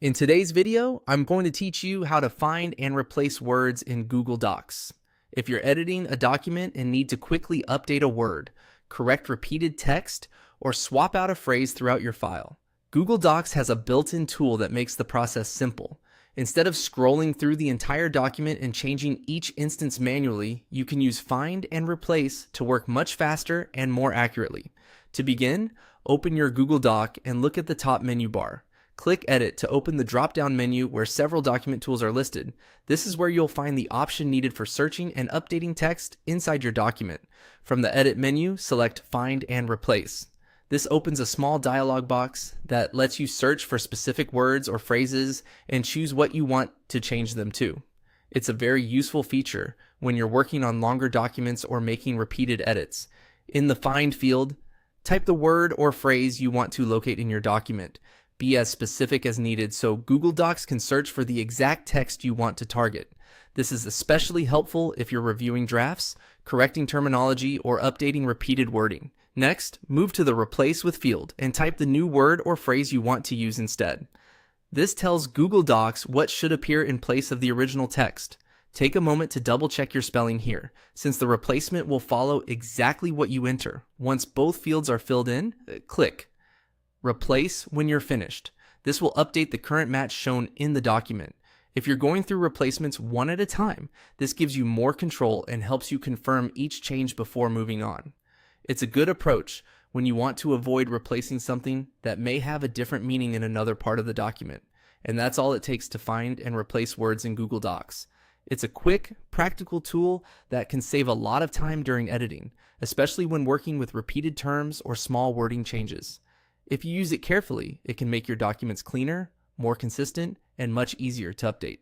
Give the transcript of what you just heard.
In today's video, I'm going to teach you how to find and replace words in Google Docs. If you're editing a document and need to quickly update a word, correct repeated text, or swap out a phrase throughout your file, Google Docs has a built-in tool that makes the process simple. Instead of scrolling through the entire document and changing each instance manually, you can use Find and Replace to work much faster and more accurately. To begin, open your Google Doc and look at the top menu bar. Click Edit to open the drop-down menu where several document tools are listed. This is where you'll find the option needed for searching and updating text inside your document. From the Edit menu, select Find and Replace. This opens a small dialog box that lets you search for specific words or phrases and choose what you want to change them to. It's a very useful feature when you're working on longer documents or making repeated edits. In the Find field, type the word or phrase you want to locate in your document. Be as specific as needed so Google Docs can search for the exact text you want to target. This is especially helpful if you're reviewing drafts, correcting terminology, or updating repeated wording. Next, move to the Replace with field and type the new word or phrase you want to use instead. This tells Google Docs what should appear in place of the original text. Take a moment to double check your spelling here, since the replacement will follow exactly what you enter. Once both fields are filled in, click Replace when you're finished. This will update the current match shown in the document. If you're going through replacements one at a time, this gives you more control and helps you confirm each change before moving on. It's a good approach when you want to avoid replacing something that may have a different meaning in another part of the document. And that's all it takes to find and replace words in Google Docs. It's a quick, practical tool that can save a lot of time during editing, especially when working with repeated terms or small wording changes. If you use it carefully, it can make your documents cleaner, more consistent, and much easier to update.